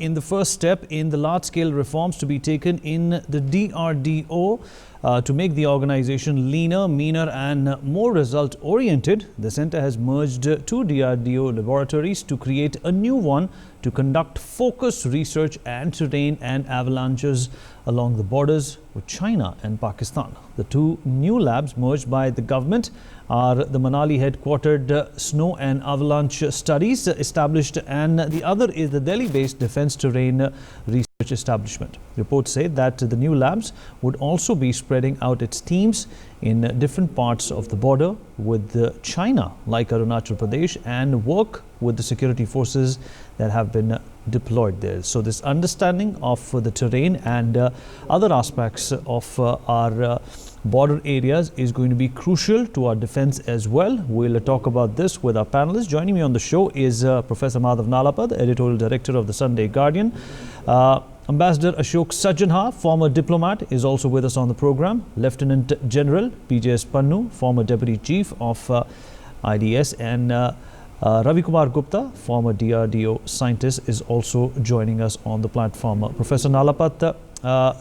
In the first step in the large-scale reforms to be taken in the DRDO to make the organization leaner, meaner and more result-oriented, the centre has merged two DRDO laboratories to create a new one to conduct focused research and terrain and avalanches along the borders with China and Pakistan. The two new labs merged by the government are the Manali headquartered Snow and Avalanche Studies established, and the other is the Delhi-based Defence Terrain Research Establishment. Reports say that the new labs would also be spreading out its teams in different parts of the border with China, like Arunachal Pradesh, and work with the security forces that have been deployed there. So this understanding of the terrain and other aspects of our border areas is going to be crucial to our defense as well. We'll talk about this with our panelists. Joining me on the show is Professor Madhav Nalapad, editorial director of the Sunday Guardian. Ambassador Ashok Sajjanhar, former diplomat, is also with us on the program. Lieutenant General PJS Pannu, former deputy chief of IDS, and Ravi Kumar Gupta, former DRDO scientist, is also joining us on the platform. Professor Nalapad,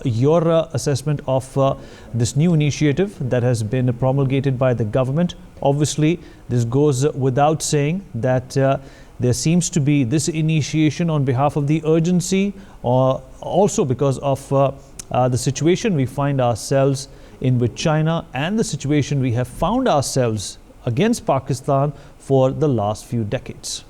your assessment of this new initiative that has been promulgated by the government. Obviously, this goes without saying that there seems to be this initiation on behalf of the urgency, or also because of the situation we find ourselves in with China and the situation we have found ourselves against Pakistan for the last few decades.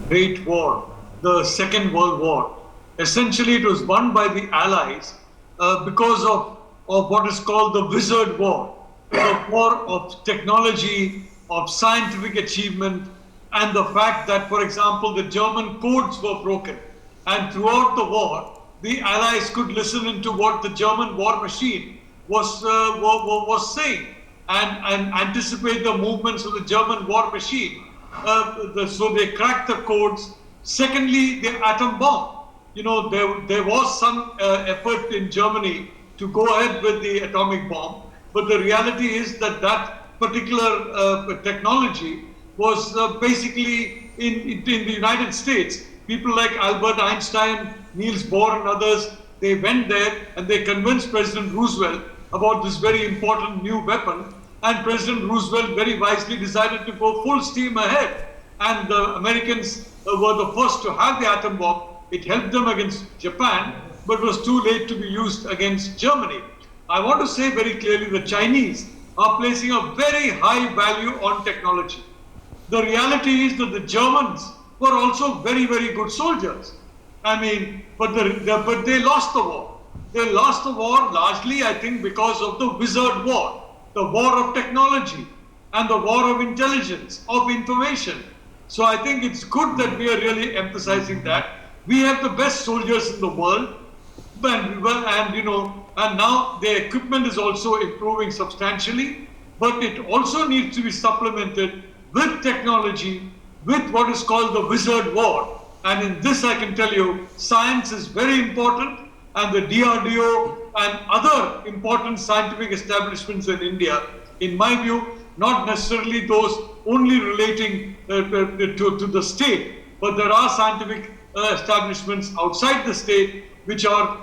Great War, the Second World War. Essentially, it was won by the Allies because of what is called the Wizard War, the war of technology, of scientific achievement, and the fact that, for example, the German codes were broken. And throughout the war, the Allies could listen into what the German war machine was saying and anticipate the movements of the German war machine. So they cracked the codes. Secondly, the atom bomb. You know, there was some effort in Germany to go ahead with the atomic bomb, but the reality is that that particular technology was basically in the United States. People like Albert Einstein, Niels Bohr and others, they went there and they convinced President Roosevelt about this very important new weapon, and President Roosevelt very wisely decided to go full steam ahead. And the Americans were the first to have the atom bomb. It helped them against Japan, but was too late to be used against Germany. I want to say very clearly the Chinese are placing a very high value on technology. The reality is that the Germans were also very, very good soldiers. I mean, but they lost the war. They lost the war largely, I think, because of the Wizard War, the war of technology and the war of intelligence, of information. So I think it's good that we are really emphasizing that. We have the best soldiers in the world, and now the equipment is also improving substantially, but it also needs to be supplemented with technology, with what is called the Wizard War. And in this, I can tell you, science is very important, and the DRDO and other important scientific establishments in India, in my view, not necessarily those only relating to the state, but there are scientific establishments outside the state which are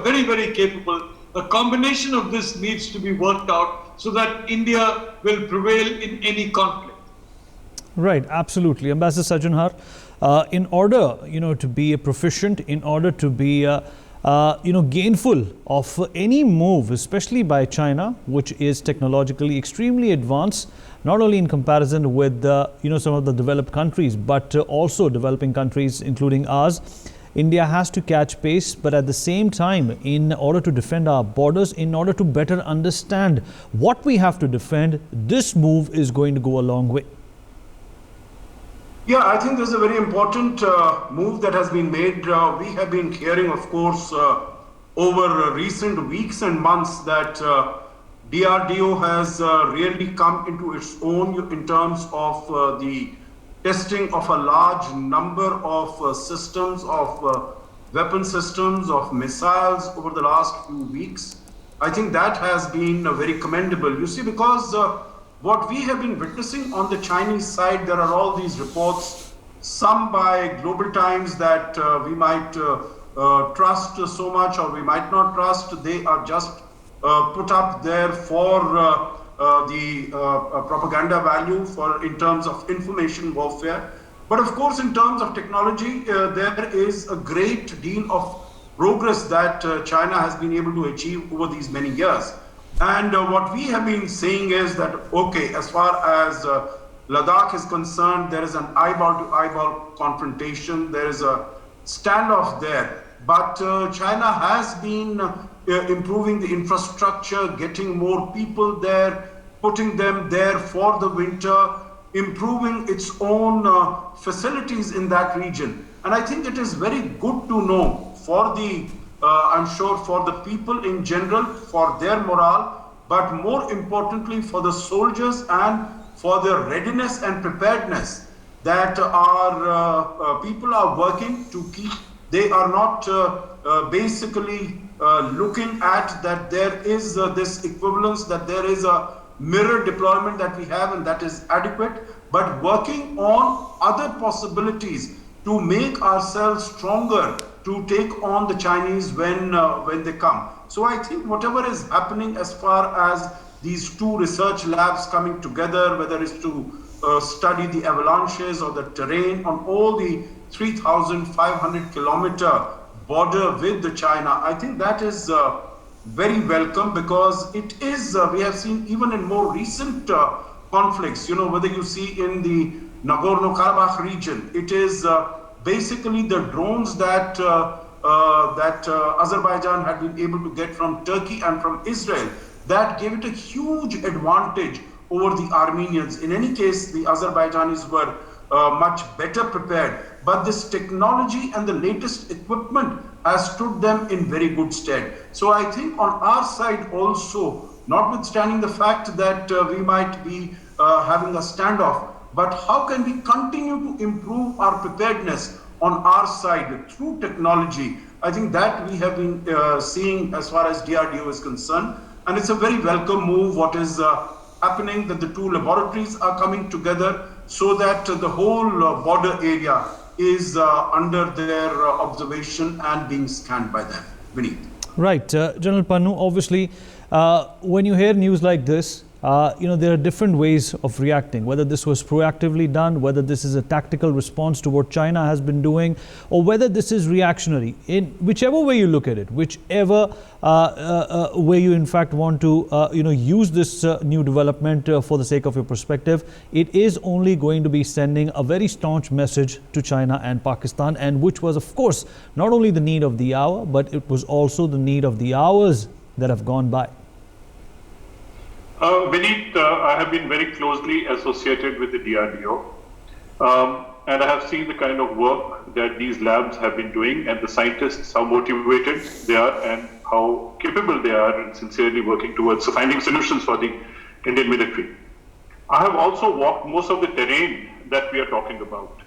very, very capable. A combination of this needs to be worked out so that India will prevail in any conflict. Right, absolutely. Ambassador Sajjanhar, in order, to be a proficient, in order to be, gainful of any move, especially by China, which is technologically extremely advanced, not only in comparison with, some of the developed countries, but also developing countries, including ours, India has to catch pace, but at the same time, in order to defend our borders, in order to better understand what we have to defend, this move is going to go a long way. Yeah, I think there's a very important move that has been made. We have been hearing, of course, over recent weeks and months that DRDO has really come into its own in terms of the testing of a large number of systems, of weapon systems, of missiles over the last few weeks. I think that has been very commendable. You see, because what we have been witnessing on the Chinese side, there are all these reports, some by Global Times that we might trust so much or we might not trust. They are just put up there for the propaganda value for in terms of information warfare. But of course, in terms of technology, there is a great deal of progress that China has been able to achieve over these many years. And what we have been saying is that, okay, as far as Ladakh is concerned, there is an eyeball-to-eyeball confrontation, there is a standoff there. But China has been improving the infrastructure, getting more people there, putting them there for the winter, improving its own facilities in that region. And I think it is very good to know for the, I'm sure for the people in general, for their morale, but more importantly for the soldiers and for their readiness and preparedness that our people are working to keep. They are not basically looking at that there is this equivalence, that there is a mirror deployment that we have and that is adequate, but working on other possibilities to make ourselves stronger to take on the Chinese when they come. So I think whatever is happening as far as these two research labs coming together, whether it's to study the avalanches or the terrain on all the 3,500 kilometer border with the China, I think that is very welcome, because it is, we have seen even in more recent conflicts, whether you see in the Nagorno-Karabakh region, it is basically the drones that Azerbaijan had been able to get from Turkey and from Israel that gave it a huge advantage over the Armenians. In any case, the Azerbaijanis were much better prepared, but this technology and the latest equipment has stood them in very good stead. So I think on our side also, notwithstanding the fact that we might be having a standoff, but how can we continue to improve our preparedness on our side through technology? I think that we have been seeing as far as DRDO is concerned, and it's a very welcome move what is happening, that the two laboratories are coming together so that the whole border area is under their observation and being scanned by them. Vineet. Right, General Pannu, obviously, when you hear news like this, there are different ways of reacting, whether this was proactively done, whether this is a tactical response to what China has been doing, or whether this is reactionary. In whichever way you look at it, whichever way you in fact want to use this new development for the sake of your perspective, it is only going to be sending a very staunch message to China and Pakistan, and which was of course not only the need of the hour, but it was also the need of the hours that have gone by. Vineet, I have been very closely associated with the DRDO, and I have seen the kind of work that these labs have been doing, and the scientists, how motivated they are and how capable they are in sincerely working towards finding solutions for the Indian military. I have also walked most of the terrain that we are talking about.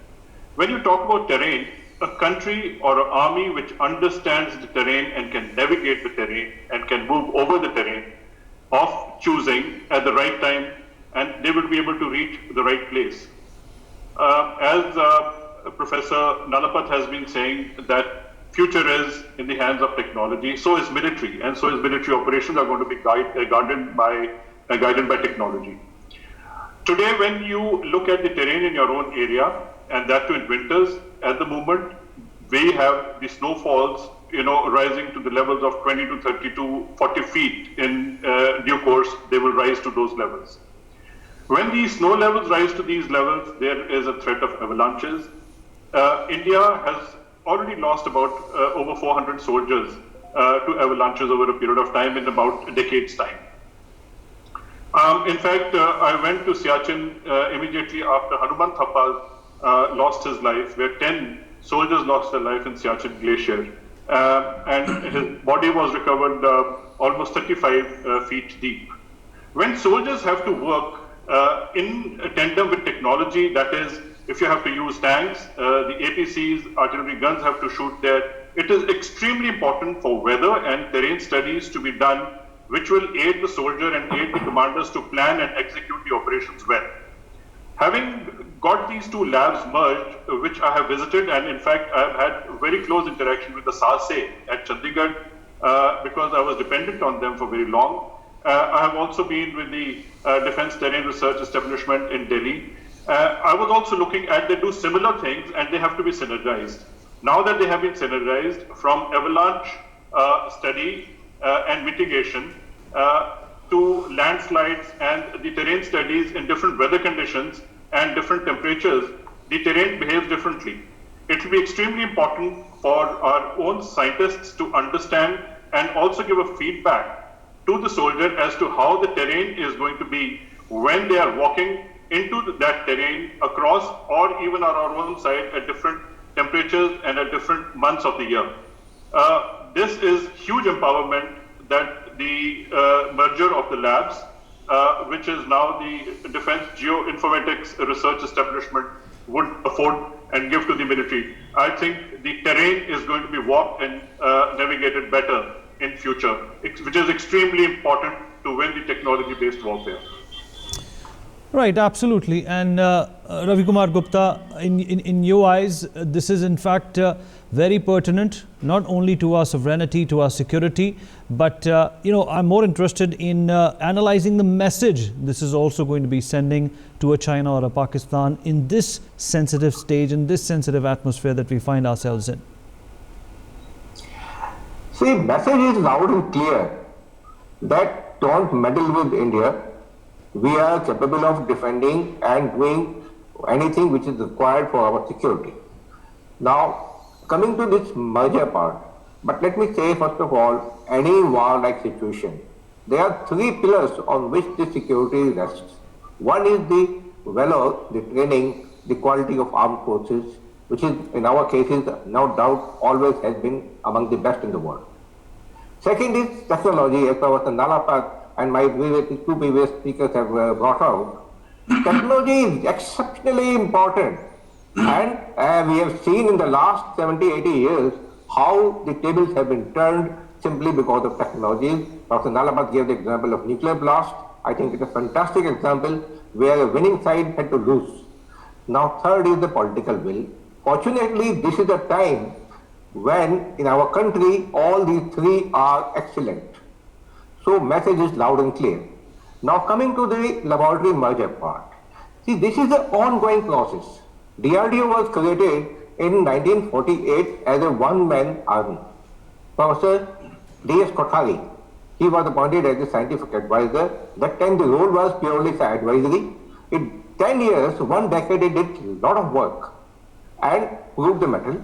When you talk about terrain, a country or an army which understands the terrain and can navigate the terrain and can move over the terrain of choosing at the right time, and they will be able to reach the right place. As Professor Nalapat has been saying, that future is in the hands of technology, so is military, and so is military operations are going to be guided by technology. Today, when you look at the terrain in your own area, and that too in winters, at the moment, we have the snowfalls rising to the levels of 20 to 30 to 40 feet. In due course, they will rise to those levels. When these snow levels rise to these levels, there is a threat of avalanches. India has already lost about over 400 soldiers to avalanches over a period of time in about a decade's time. In fact, I went to Siachen immediately after Hanuman Thapar lost his life, where 10 soldiers lost their life in Siachen Glacier. And his body was recovered almost 35 feet deep. When soldiers have to work in tandem with technology, that is, if you have to use tanks, the APCs, artillery guns have to shoot there, it is extremely important for weather and terrain studies to be done which will aid the soldier and aid the commanders to plan and execute the operations well. Having got these two labs merged, which I have visited, and in fact I have had very close interaction with the SASE at Chandigarh because I was dependent on them for very long. I have also been with the Defence Terrain Research Establishment in Delhi. I was also looking at, they do similar things and they have to be synergized. Now that they have been synergized from avalanche study and mitigation to landslides and the terrain studies in different weather conditions and different temperatures, the terrain behaves differently. It will be extremely important for our own scientists to understand and also give a feedback to the soldier as to how the terrain is going to be when they are walking into that terrain across or even on our own side at different temperatures and at different months of the year. This is huge empowerment that the merger of the labs, which is now the Defence Geoinformatics Research Establishment, would afford and give to the military. I think the terrain is going to be walked and navigated better in future, which is extremely important to win the technology-based warfare. Right, absolutely. And Ravi Kumar Gupta, in your eyes, this is in fact very pertinent, not only to our sovereignty, to our security, but I'm more interested in analyzing the message this is also going to be sending to a China or a Pakistan in this sensitive stage, in this sensitive atmosphere that we find ourselves in. See, message is loud and clear that don't meddle with India. We are capable of defending and doing anything which is required for our security. Now, coming to this merger part, but let me say first of all, any war-like situation, there are three pillars on which the security rests. One is the valor, the training, the quality of armed forces, which is in our cases, no doubt, always has been among the best in the world. Second is technology, as Professor Nalapat and my two previous speakers have brought out. Technology is exceptionally important, and we have seen in the last 70, 80 years how the tables have been turned simply because of technology. Professor Nalapat gave the example of nuclear blast. I think it's a fantastic example where a winning side had to lose. Now third is the political will. Fortunately, this is a time when in our country all these three are excellent. So message is loud and clear. Now coming to the laboratory merger part. See, this is an ongoing process. DRDO was created in 1948 as a one-man army. Professor D.S. Kothari, he was appointed as a scientific advisor. That time the role was purely advisory. In 10 years, 1 decade, he did a lot of work and proved the metal.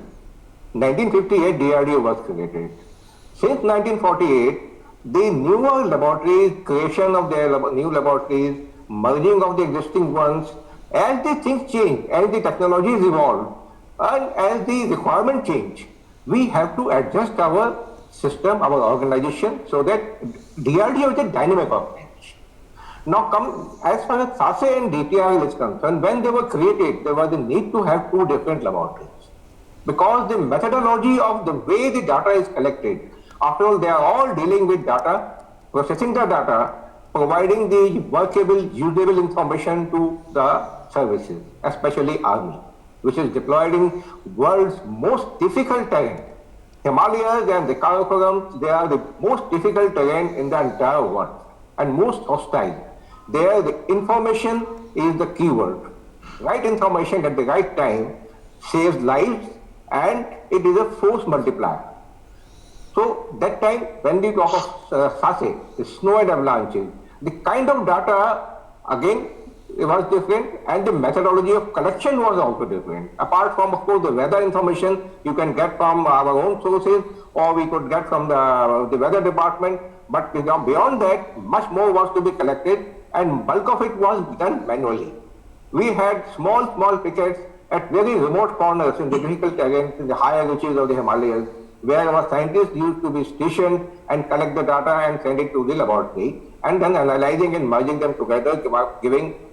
1958, DRDO was created. Since 1948, the newer laboratories, creation of their new laboratories, merging of the existing ones, as the things change, as the technologies evolve, and as the requirement change, we have to adjust our system, our organization, so that DRDO is a dynamic organization. Now, as far as SASE and DTRL is concerned, when they were created, there was a need to have two different laboratories. Because the methodology of the way the data is collected, after all, they are all dealing with data, processing the data, providing the workable, usable information to the services, especially Army, which is deployed in world's most difficult terrain. Himalayas and the Karakoram, they are the most difficult terrain in the entire world and most hostile. There, the information is the keyword. Right information at the right time saves lives, and it is a force multiplier. So that time, when we talk of SASE, the snow and avalanches, the kind of data, again, it was different, and the methodology of collection was also different. Apart from, of course, the weather information you can get from our own sources, or we could get from the weather department, but beyond that, much more was to be collected, and bulk of it was done manually. We had small pickets at very remote corners in the difficult terrains, in the higher reaches of the Himalayas, where our scientists used to be stationed and collect the data and send it to the laboratory, and then analyzing and merging them together,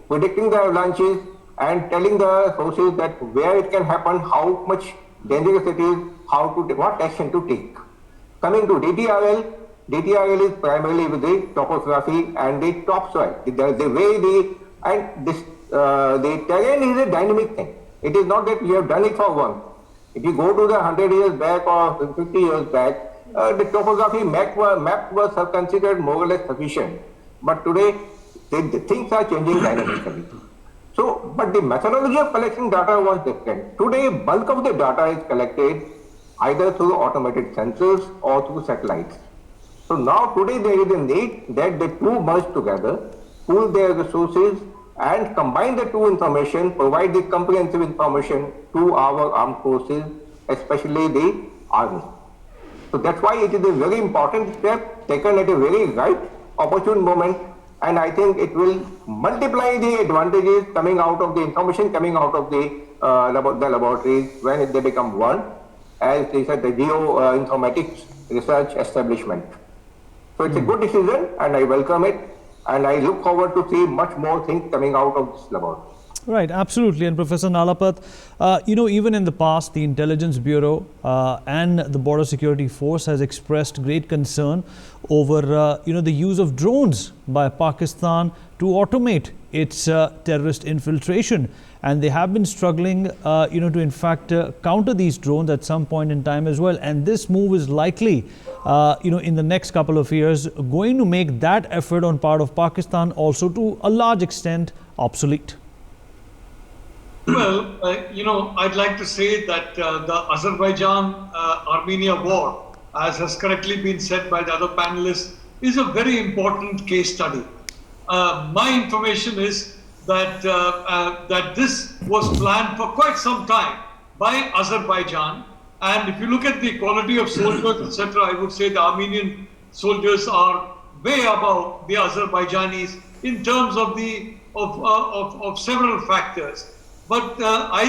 predicting the avalanches and telling the sources that where it can happen, how much dangerous it is, what action to take. Coming to DTRL DTRL is primarily with the topography and the topsoil. The way the terrain is a dynamic thing. It is not that we have done it for one. If you go to the 100 years back or 50 years back, the topography map was considered more or less sufficient. But today, the things are changing dynamically. So, but the methodology of collecting data was different. Today, bulk of the data is collected either through automated sensors or through satellites. So now today there is a need that the two merge together, pool their resources and combine the two information, provide the comprehensive information to our armed forces, especially the army. So that's why it is a very important step taken at a very right, opportune moment, and I think it will multiply the advantages coming out of the information coming out of the laboratories when they become one, as they said, the geoinformatics research establishment. So it's a good decision, and I welcome it, and I look forward to see much more things coming out of this laboratory. Right, absolutely. And Professor Nalapat, even in the past, the Intelligence Bureau and the Border Security Force has expressed great concern over, the use of drones by Pakistan to automate its terrorist infiltration. And they have been struggling, to in fact counter these drones at some point in time as well. And this move is likely, in the next couple of years, going to make that effort on part of Pakistan also to a large extent obsolete. Well, I'd like to say that the Azerbaijan-Armenia war, as has correctly been said by the other panelists, is a very important case study. My information is that that this was planned for quite some time by Azerbaijan, and if you look at the quality of soldiers, etc., I would say the Armenian soldiers are way above the Azerbaijanis in terms of of several factors. But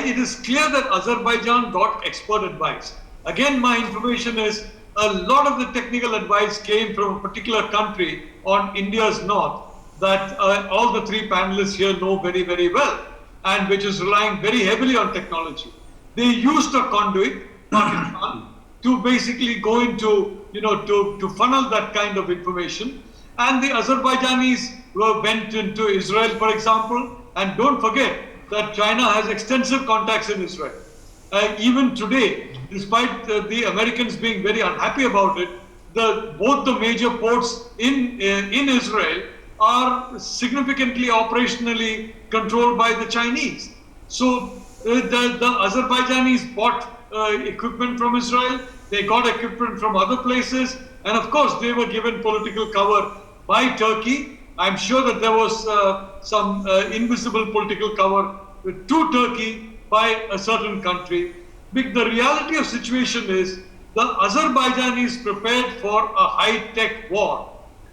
it is clear that Azerbaijan got expert advice. Again, my information is a lot of the technical advice came from a particular country on India's north that all the three panelists here know very, very well, and which is relying very heavily on technology. They used a conduit, Pakistan, to basically go into, to funnel that kind of information. And the Azerbaijanis went into Israel, for example, and don't forget that China has extensive contacts in Israel. Even today, despite the Americans being very unhappy about it, both the major ports in Israel are significantly operationally controlled by the Chinese. So the Azerbaijanis bought equipment from Israel, they got equipment from other places, and of course they were given political cover by Turkey. I'm sure that there was some invisible political cover to Turkey by a certain country. But the reality of the situation is the Azerbaijanis prepared for a high-tech war.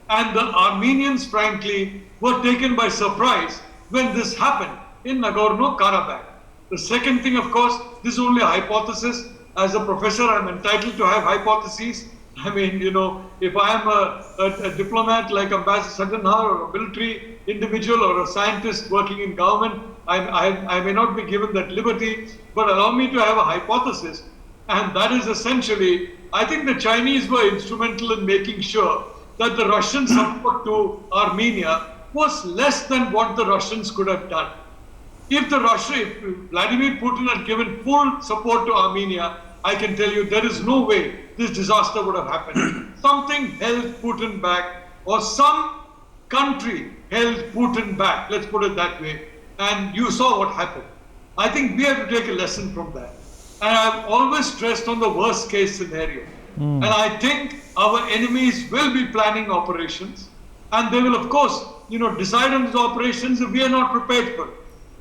And the Armenians, frankly, were taken by surprise when this happened in Nagorno-Karabakh. The second thing, of course, this is only a hypothesis. As a professor, I'm entitled to have hypotheses. I mean, if I'm a diplomat like Ambassador Sajanhar or a military individual or a scientist working in government, I may not be given that liberty, but allow me to have a hypothesis. And that is essentially, I think the Chinese were instrumental in making sure that the Russian support to Armenia was less than what the Russians could have done. If Vladimir Putin had given full support to Armenia, I can tell you there is no way this disaster would have happened. Something held Putin back, or some country held Putin back, let's put it that way, and you saw what happened. I think we have to take a lesson from that. And I've always stressed on the worst case scenario. And I think our enemies will be planning operations, and they will, of course, decide on these operations if we are not prepared for it.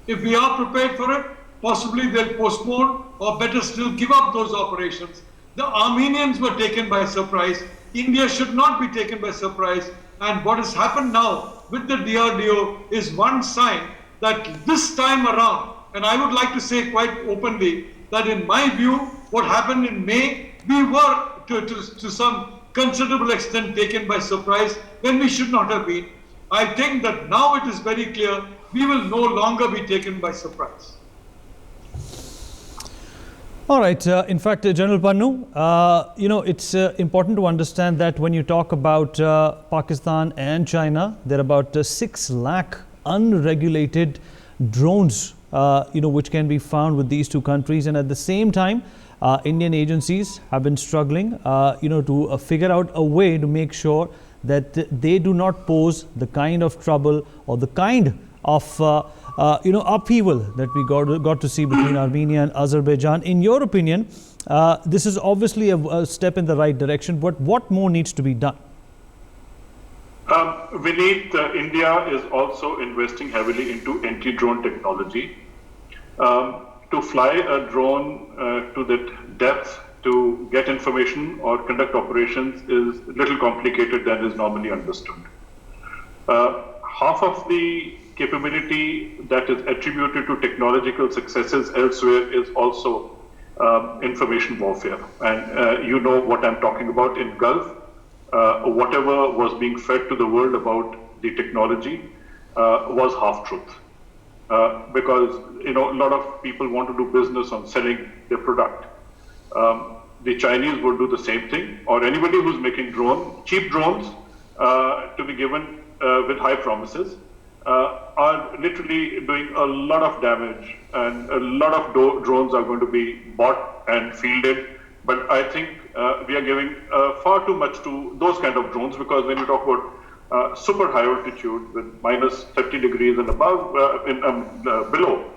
If we are prepared for it, possibly they'll postpone, or better still, give up those operations. The Armenians were taken by surprise. India should not be taken by surprise. And what has happened now with the DRDO is one sign that this time around, and I would like to say quite openly, that in my view, what happened in May, we were to some considerable extent taken by surprise when we should not have been. I think that now it is very clear we will no longer be taken by surprise. All right. In fact, General Pannu, it's important to understand that when you talk about Pakistan and China, there are about 6 lakh unregulated drones, which can be found with these two countries. And at the same time, Indian agencies have been struggling, to figure out a way to make sure that they do not pose the kind of trouble or the kind of upheaval that we got to see between Armenia and Azerbaijan. In your opinion, this is obviously a step in the right direction, but what more needs to be done? India is also investing heavily into anti-drone technology. To fly a drone to that depth to get information or conduct operations is a little complicated than is normally understood. Half of the capability that is attributed to technological successes elsewhere is also information warfare. And you know what I'm talking about. In Gulf, whatever was being fed to the world about the technology was half-truth. Because a lot of people want to do business on selling their product. The Chinese would do the same thing, or anybody who's making cheap drones to be given with high promises, are literally doing a lot of damage, and a lot of drones are going to be bought and fielded. But I think we are giving far too much to those kind of drones, because when you talk about super high altitude with minus 30 degrees and above, below,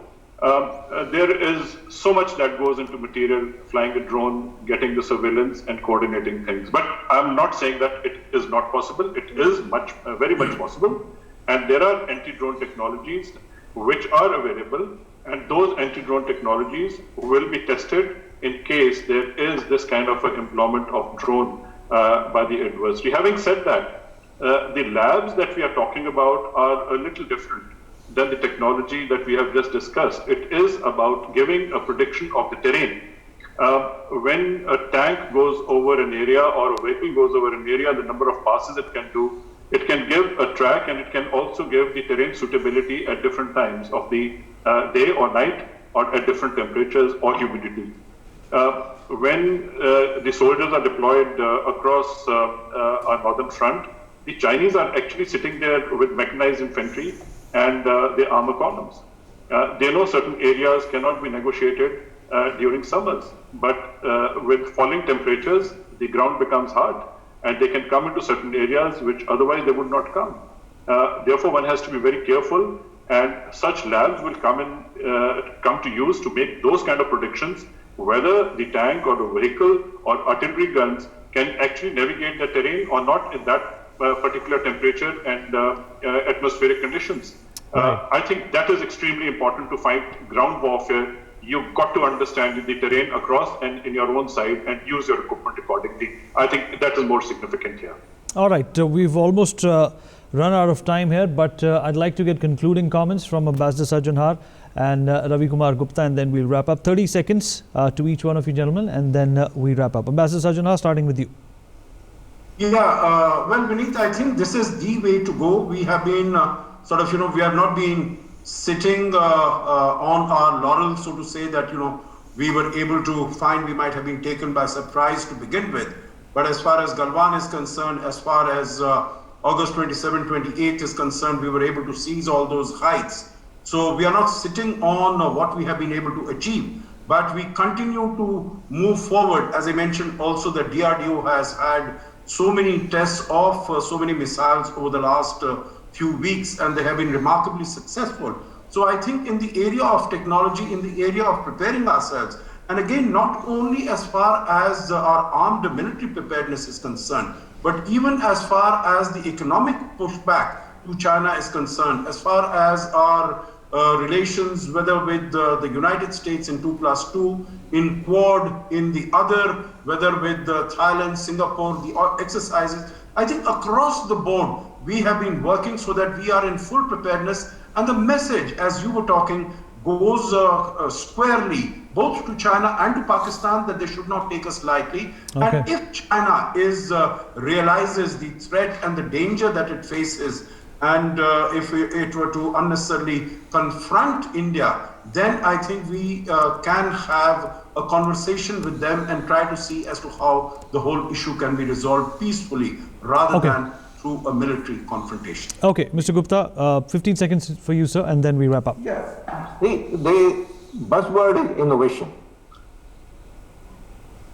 there is so much that goes into material, flying a drone, getting the surveillance and coordinating things. But I'm not saying that it is not possible. It is very much possible. And there are anti-drone technologies which are available, and those anti-drone technologies will be tested in case there is this kind of an employment of drone by the adversary. Having said that, the labs that we are talking about are a little different than the technology that we have just discussed. It is about giving a prediction of the terrain. When a tank goes over an area or a vehicle goes over an area, the number of passes it can do, it can give a track, and it can also give the terrain suitability at different times of the day or night, or at different temperatures or humidity. When the soldiers are deployed across our northern front, the Chinese are actually sitting there with mechanized infantry and their armor columns. They know certain areas cannot be negotiated during summers, but with falling temperatures, the ground becomes hard, and they can come into certain areas which otherwise they would not come. Therefore, one has to be very careful, and such labs will come to use to make those kind of predictions, whether the tank or the vehicle or artillery guns can actually navigate the terrain or not in that particular temperature and atmospheric conditions. I think that is extremely important to fight ground warfare. You've got to understand the terrain across and in your own side and use your equipment accordingly. I think that is more significant here. All right, we've almost run out of time here, but I'd like to get concluding comments from Ambassador Sajjanhar and Ravi Kumar Gupta, and then we'll wrap up. 30 seconds to each one of you gentlemen, and then we wrap up. Ambassador Sajjanhar, starting with you. Yeah, well, Vineet, I think this is the way to go. We have been we have not been sitting on our laurels, so to say, that, we were able to find, we might have been taken by surprise to begin with. But as far as Galwan is concerned, as far as August 27, 28 is concerned, we were able to seize all those heights. So we are not sitting on what we have been able to achieve, but we continue to move forward. As I mentioned also, the DRDO has had so many tests of so many missiles over the last few weeks, and they have been remarkably successful. So I think in the area of technology, in the area of preparing ourselves, and again, not only as far as our armed military preparedness is concerned, but even as far as the economic pushback to China is concerned, as far as our relations, whether with the United States in 2+2, in Quad, in the other, whether with Thailand, Singapore, the exercises, I think across the board, we have been working so that we are in full preparedness. And the message, as you were talking, goes squarely both to China and to Pakistan, that they should not take us lightly. Okay. And if China realizes the threat and the danger that it faces, and if it were to unnecessarily confront India then I think we can have a conversation with them and try to see as to how the whole issue can be resolved peacefully rather than through a military confrontation. Okay, Mr. Gupta, 15 seconds for you, sir, and then we wrap up. Yes. The buzzword is innovation.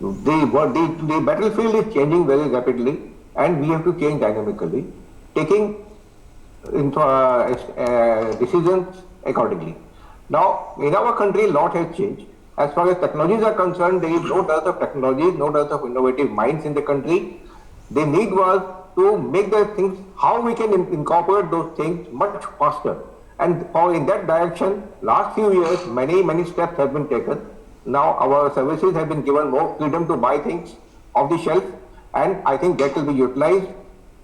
The battlefield is changing very rapidly, and we have to change dynamically, taking into decisions accordingly. Now, in our country, a lot has changed. As far as technologies are concerned, there is no dearth of technologies, no dearth of innovative minds in the country. The need was to make the things, how we can incorporate those things much faster. And in that direction, last few years, many steps have been taken. Now our services have been given more freedom to buy things off the shelf, and I think that will be utilized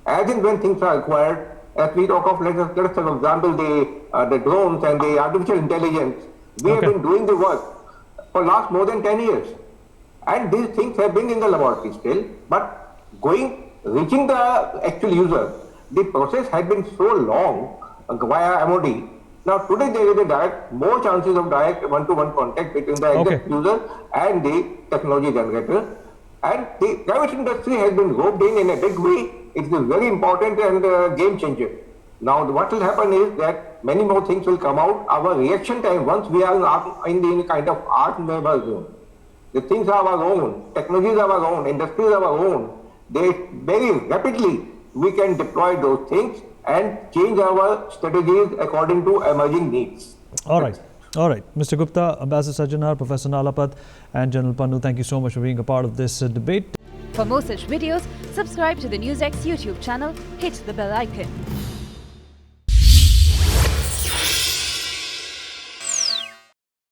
as and when things are required. As we talk of, let us for example, the drones and the artificial intelligence, we have been doing the work for last more than 10 years. And these things have been in the laboratory still, but reaching the actual user, the process had been so long via MOD. Now today there is more chances of direct one-to-one contact between the exact user and the technology generator. And the private industry has been roped in a big way. It's a very important and game changer. Now what will happen is that many more things will come out. Our reaction time, once we are in the kind of armed neighbor zone, the things are our own, technologies are our own, industries are our own. They very rapidly we can deploy those things and change our strategies according to emerging needs. All right. Mr. Gupta, Ambassador Sajjanar, Professor Nalapat and General Pannu, thank you so much for being a part of this debate. For more such videos, subscribe to the NewsX YouTube channel, hit the bell icon.